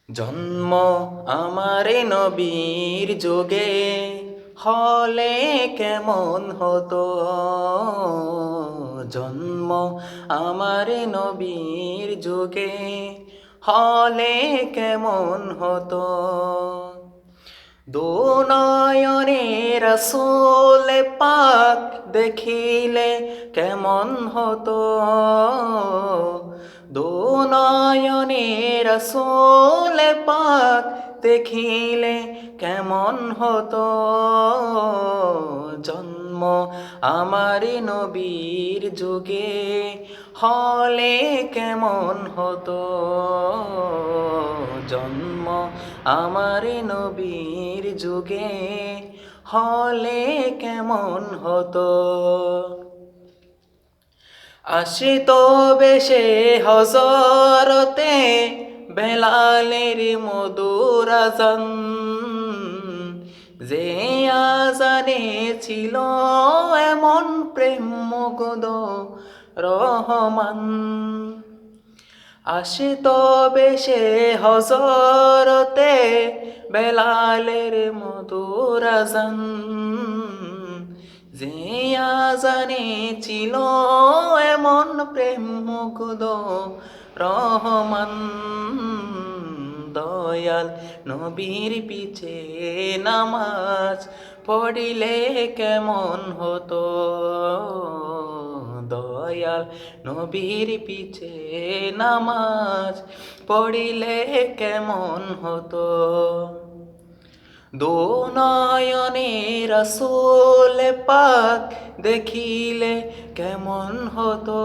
জন্ম আমারে নবীর যুগে হলে কেমন হতো। জন্ম আমারে নবীর যুগে হলে কেমন হতো। দুনয়নে রাসূল পাক দেখিলে কেমন হতো। দুনয়নে রাসূল পাক দেখিলে কেমন হতো। জন্ম আমারি নবীর যুগে হলে কেমন হতো। জন্ম আমারি নবীর যুগে হলে কেমন হতো। আসিত বেশে হজরতে বেলালের মধুর আজান, যে আজানে ছিল এমন প্রেম মুগ্ধ রহমান। আসিত বেশে হজরতে বেলালের মধুর আজান, যে আজানে ছিল এমন প্রেম মুগ্ধ রহমান। দয়াল নবীর পিছে নামাজ পড়িলে কেমন হতো। দয়াল নবীর পিছে নামাজ পড়িলে কেমন হতো। দুনয়নে রাসূল পাক দেখিলে কেমন হতো।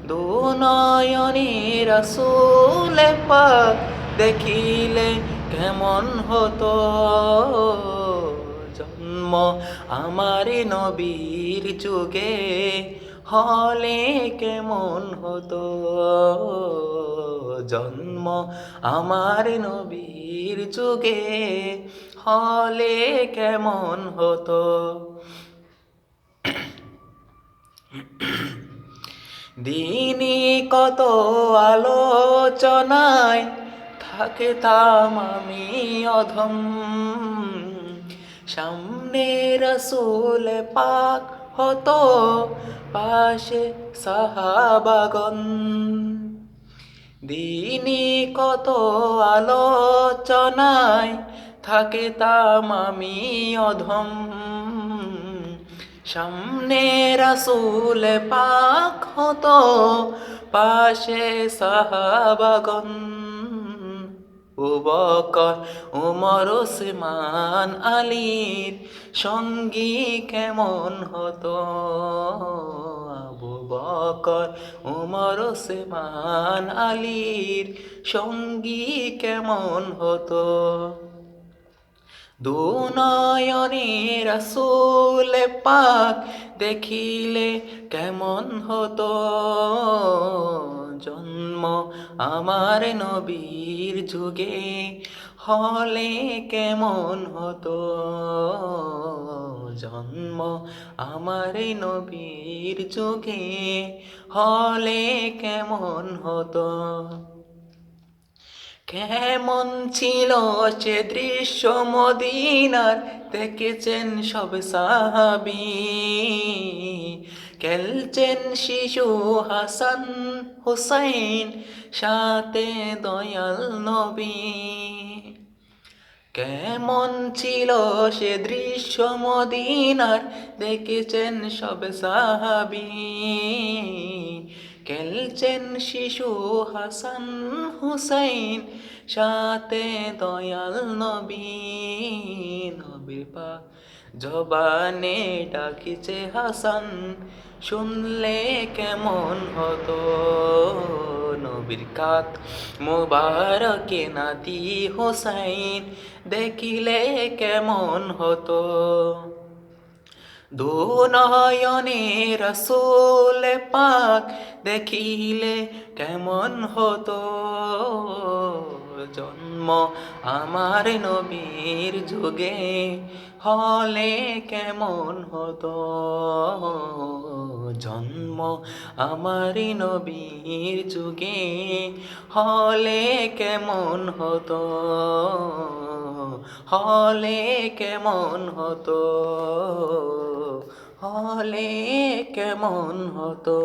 দুনয়নে রাসূল পাক দেখিলে কেমন হতো। জন্ম আমারি নবীর যুগে হলে কেমন হতো। জন্ম আমার নবীর যুগে হলে কেমন হতো। দিনই কত আলোচনায় থাকতাম আমি অধম, সামনে রাসূল পাক হতো পাশে সাহাবাগণ। দিনই কত আলোচনায় থাকতাম আমি অধম, সামনে রাসূল পাক হতো পাশে সাহাবাগণ। আবু বকর ওমর ওসমান আলীর সঙ্গী কেমন হতো। আবু বকর ওমর ওসমান আলীর সঙ্গী কেমন হতো। দুনয়নে রাসূল পাক দেখিলে কেমন হতো। জন্ম আমার নবীর যুগে হলে কেমন হতো। জন্ম আমার নবীর যুগে হলে কেমন হতো। কেমন ছিল সে দৃশ্য মদিনার দেখেছেন সব সাহাবী, খেলছেন শিশু হাসান হুসাইন সাথে দয়াল নবী। কেমন ছিল সে দৃশ্য মদিনার দেখেছেন সব সাহাবী, খেলছেন শিশু হাসান হুসাইন সাথে দয়াল নবী। নবীর পাক জবানে ডাকিছে হাসান, শুনলে কেমন হতো। নবীর কাত মুবারকে নাতি হোসাইন দেখিলে কেমন হতো। দুনয়নে রাসূল পাক দেখিলে কেমন হতো। জন্ম আমার নবীর যুগে হলে কেমন হতো, জন্ম আমার নবীর যুগে হলে কেমন হতো, হলে কেমন হতো, হলে কেমন হতো।